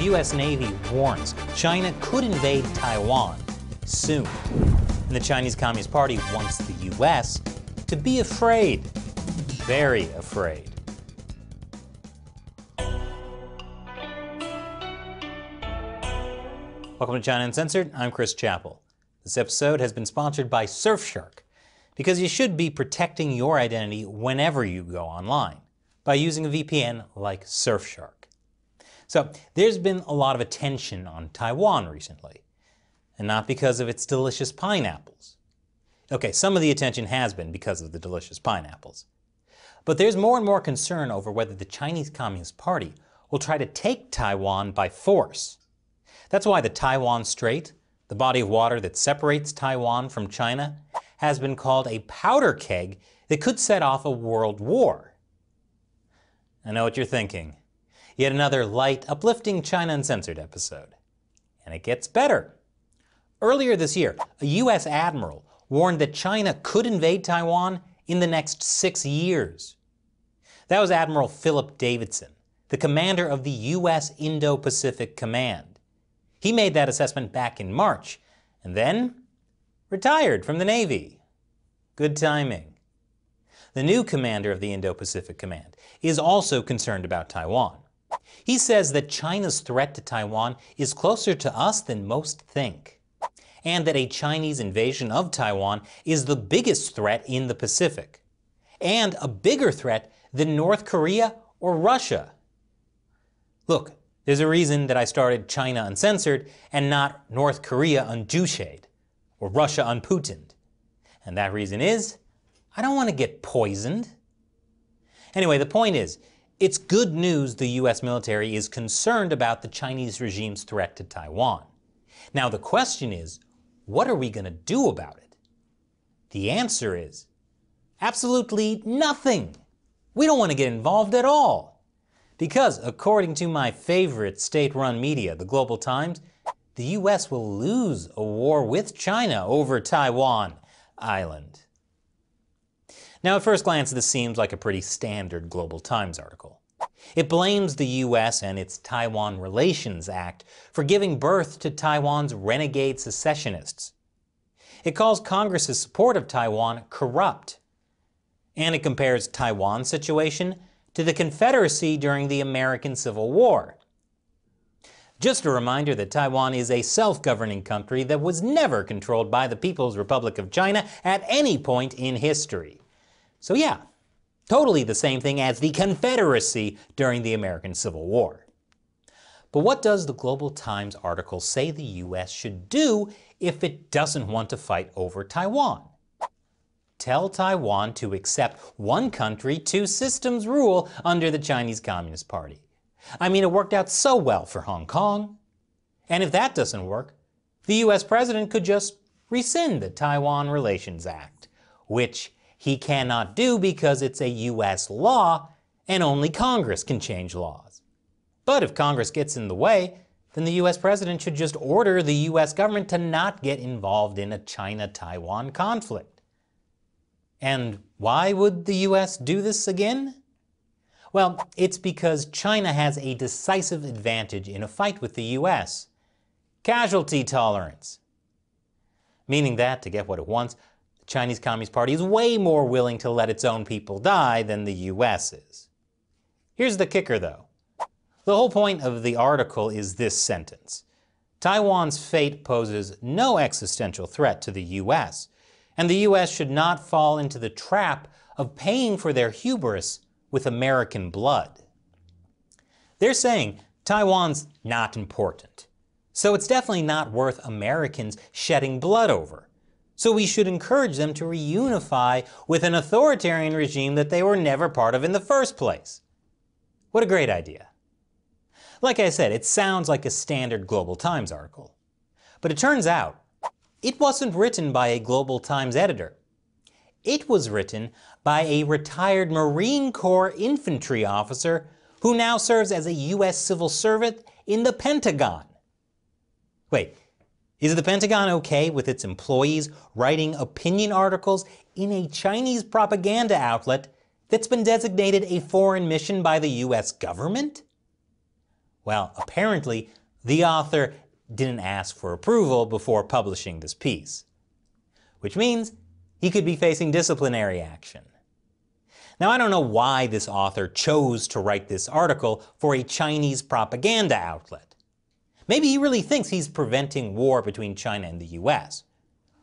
the U.S. Navy warns China could invade Taiwan soon. And the Chinese Communist Party wants the U.S. to be afraid, very afraid. Welcome to China Uncensored. I'm Chris Chappell. This episode has been sponsored by Surfshark, because you should be protecting your identity whenever you go online by using a VPN like Surfshark. So there's been a lot of attention on Taiwan recently, and not because of its delicious pineapples. Okay, some of the attention has been because of the delicious pineapples. But there's more and more concern over whether the Chinese Communist Party will try to take Taiwan by force. That's why the Taiwan Strait, the body of water that separates Taiwan from China, has been called a powder keg that could set off a world war. I know what you're thinking. Yet another light, uplifting China Uncensored episode. And it gets better. Earlier this year, a U.S. admiral warned that China could invade Taiwan in the next 6 years. That was Admiral Philip Davidson, the commander of the U.S. Indo-Pacific Command. He made that assessment back in March, and then retired from the Navy. Good timing. The new commander of the Indo-Pacific Command is also concerned about Taiwan. He says that China's threat to Taiwan is closer to us than most think, and that a Chinese invasion of Taiwan is the biggest threat in the Pacific, and a bigger threat than North Korea or Russia. Look, there's a reason that I started China Uncensored and not North Korea Unjushade or Russia Unputined. And that reason is, I don't want to get poisoned. Anyway, the point is, it's good news the U.S. military is concerned about the Chinese regime's threat to Taiwan. Now the question is, what are we going to do about it? The answer is, absolutely nothing. We don't want to get involved at all. Because according to my favorite state-run media, the Global Times, the U.S. will lose a war with China over Taiwan Island. Now at first glance this seems like a pretty standard Global Times article. It blames the U.S. and its Taiwan Relations Act for giving birth to Taiwan's renegade secessionists. It calls Congress's support of Taiwan corrupt. And it compares Taiwan's situation to the Confederacy during the American Civil War. Just a reminder that Taiwan is a self-governing country that was never controlled by the People's Republic of China at any point in history. So yeah, totally the same thing as the Confederacy during the American Civil War. But what does the Global Times article say the U.S. should do if it doesn't want to fight over Taiwan? Tell Taiwan to accept one country, two systems rule under the Chinese Communist Party. I mean, it worked out so well for Hong Kong. And if that doesn't work, the U.S. president could just rescind the Taiwan Relations Act, which he cannot do because it's a U.S. law and only Congress can change laws. But if Congress gets in the way, then the U.S. president should just order the U.S. government to not get involved in a China-Taiwan conflict. And why would the U.S. do this again? Well, it's because China has a decisive advantage in a fight with the U.S. Casualty tolerance. Meaning that, to get what it wants, the Chinese Communist Party is way more willing to let its own people die than the U.S. is. Here's the kicker, though. The whole point of the article is this sentence. Taiwan's fate poses no existential threat to the U.S., and the U.S. should not fall into the trap of paying for their hubris with American blood. They're saying Taiwan's not important, so it's definitely not worth Americans shedding blood over. So we should encourage them to reunify with an authoritarian regime that they were never part of in the first place. What a great idea. Like I said, it sounds like a standard Global Times article. But it turns out, it wasn't written by a Global Times editor. It was written by a retired Marine Corps infantry officer who now serves as a U.S. civil servant in the Pentagon. Wait, is the Pentagon okay with its employees writing opinion articles in a Chinese propaganda outlet that's been designated a foreign mission by the U.S. government? Well, apparently, the author didn't ask for approval before publishing this piece, which means he could be facing disciplinary action. Now, I don't know why this author chose to write this article for a Chinese propaganda outlet. Maybe he really thinks he's preventing war between China and the US.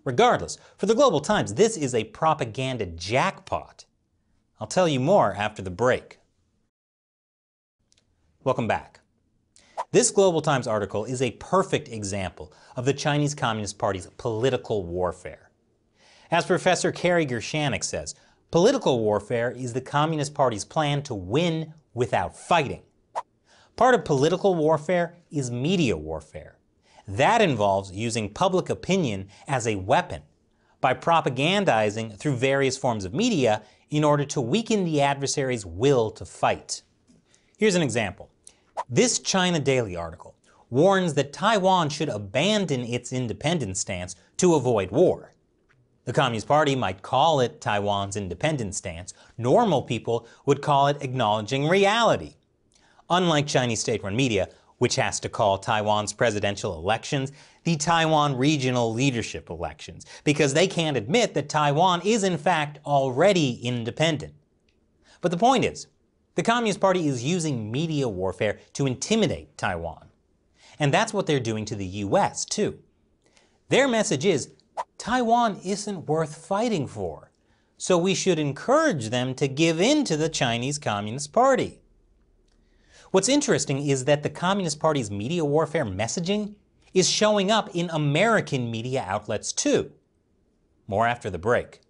Regardless, for the Global Times, this is a propaganda jackpot. I'll tell you more after the break. Welcome back. This Global Times article is a perfect example of the Chinese Communist Party's political warfare. As Professor Kerry Gershanik says, political warfare is the Communist Party's plan to win without fighting. Part of political warfare is media warfare. That involves using public opinion as a weapon by propagandizing through various forms of media in order to weaken the adversary's will to fight. Here's an example. This China Daily article warns that Taiwan should abandon its independence stance to avoid war. The Communist Party might call it Taiwan's independence stance. Normal people would call it acknowledging reality. Unlike Chinese state-run media, which has to call Taiwan's presidential elections the Taiwan Regional Leadership Elections, because they can't admit that Taiwan is in fact already independent. But the point is, the Communist Party is using media warfare to intimidate Taiwan. And that's what they're doing to the US, too. Their message is, Taiwan isn't worth fighting for, so we should encourage them to give in to the Chinese Communist Party. What's interesting is that the Communist Party's media warfare messaging is showing up in American media outlets too. More after the break.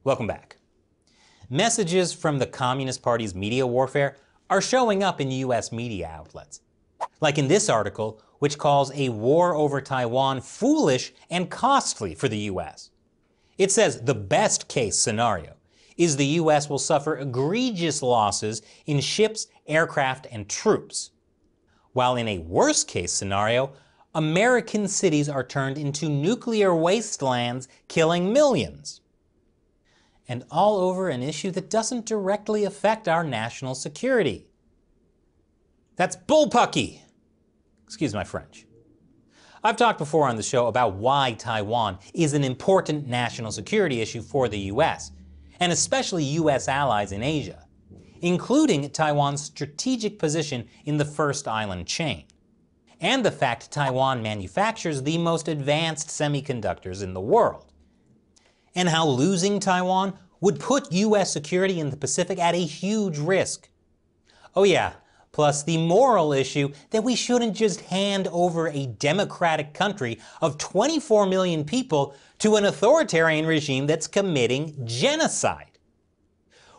Welcome back. Messages from the Communist Party's media warfare are showing up in US media outlets. Like in this article, which calls a war over Taiwan foolish and costly for the US. It says the best case scenario is the US will suffer egregious losses in ships, aircraft, and troops. While in a worst case scenario, American cities are turned into nuclear wastelands, killing millions. And all over an issue that doesn't directly affect our national security. That's bullpucky! Excuse my French. I've talked before on the show about why Taiwan is an important national security issue for the US, and especially US allies in Asia, including Taiwan's strategic position in the first island chain, and the fact Taiwan manufactures the most advanced semiconductors in the world, and how losing Taiwan would put US security in the Pacific at a huge risk. Oh yeah, plus the moral issue that we shouldn't just hand over a democratic country of 24 million people to an authoritarian regime that's committing genocide.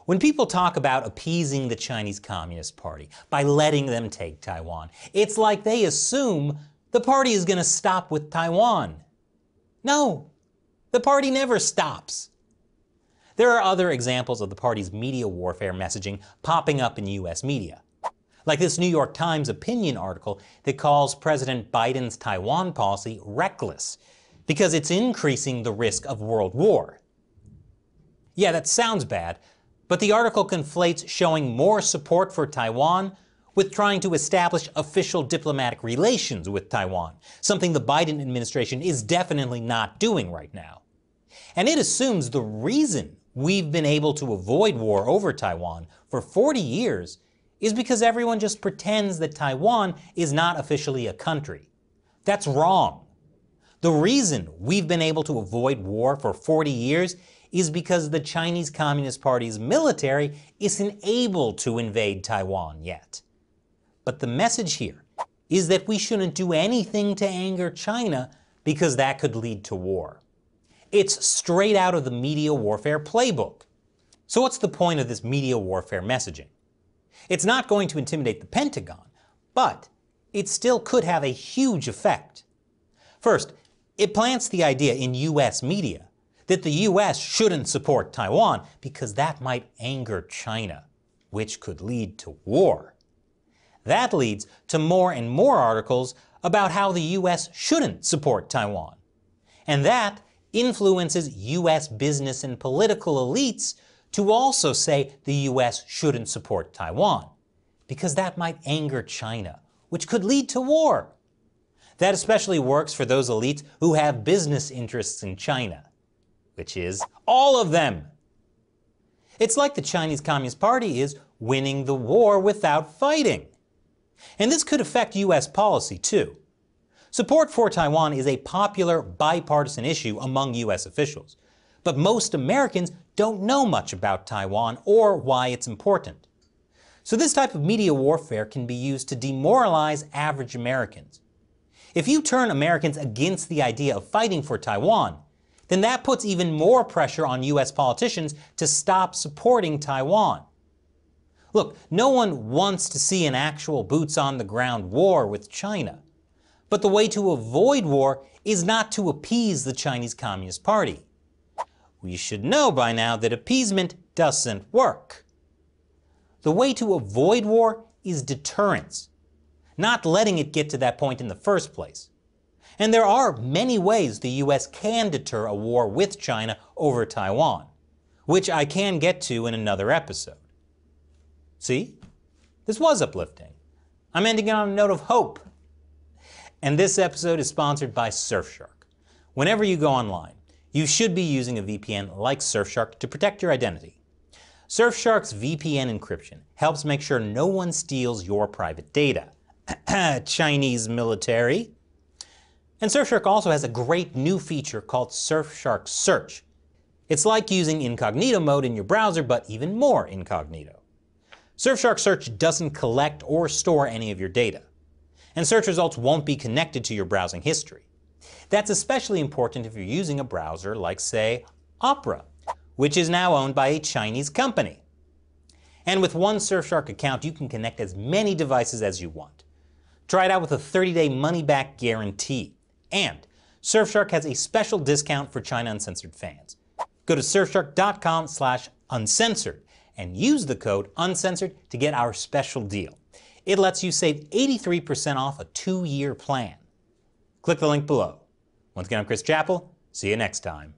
When people talk about appeasing the Chinese Communist Party by letting them take Taiwan, it's like they assume the party is going to stop with Taiwan. No, the party never stops. There are other examples of the party's media warfare messaging popping up in US media. Like this New York Times opinion article that calls President Biden's Taiwan policy reckless because it's increasing the risk of world war. Yeah, that sounds bad, but the article conflates showing more support for Taiwan with trying to establish official diplomatic relations with Taiwan, something the Biden administration is definitely not doing right now. And it assumes the reason we've been able to avoid war over Taiwan for 40 years is because everyone just pretends that Taiwan is not officially a country. That's wrong. The reason we've been able to avoid war for 40 years is because the Chinese Communist Party's military isn't able to invade Taiwan yet. But the message here is that we shouldn't do anything to anger China because that could lead to war. It's straight out of the media warfare playbook. So what's the point of this media warfare messaging? It's not going to intimidate the Pentagon, but it still could have a huge effect. First, it plants the idea in US media that the US shouldn't support Taiwan because that might anger China, which could lead to war. That leads to more and more articles about how the US shouldn't support Taiwan. And that influences US business and political elites to also say the US shouldn't support Taiwan, because that might anger China, which could lead to war. That especially works for those elites who have business interests in China, which is all of them. It's like the Chinese Communist Party is winning the war without fighting. And this could affect US policy too. Support for Taiwan is a popular bipartisan issue among US officials, but most Americans don't know much about Taiwan or why it's important. So this type of media warfare can be used to demoralize average Americans. If you turn Americans against the idea of fighting for Taiwan, then that puts even more pressure on US politicians to stop supporting Taiwan. Look, no one wants to see an actual boots-on-the-ground war with China. But the way to avoid war is not to appease the Chinese Communist Party. We should know by now that appeasement doesn't work. The way to avoid war is deterrence, not letting it get to that point in the first place. And there are many ways the US can deter a war with China over Taiwan, which I can get to in another episode. See? This was uplifting. I'm ending it on a note of hope. And this episode is sponsored by Surfshark. Whenever you go online, you should be using a VPN like Surfshark to protect your identity. Surfshark's VPN encryption helps make sure no one steals your private data. Chinese military. And Surfshark also has a great new feature called Surfshark Search. It's like using incognito mode in your browser, but even more incognito. Surfshark Search doesn't collect or store any of your data, and search results won't be connected to your browsing history. That's especially important if you're using a browser like, say, Opera, which is now owned by a Chinese company. And with one Surfshark account, you can connect as many devices as you want. Try it out with a 30-day money-back guarantee. And Surfshark has a special discount for China Uncensored fans. Go to surfshark.com/uncensored and use the code uncensored to get our special deal. It lets you save 83% off a 2-year plan. Click the link below. Once again, I'm Chris Chappell. See you next time.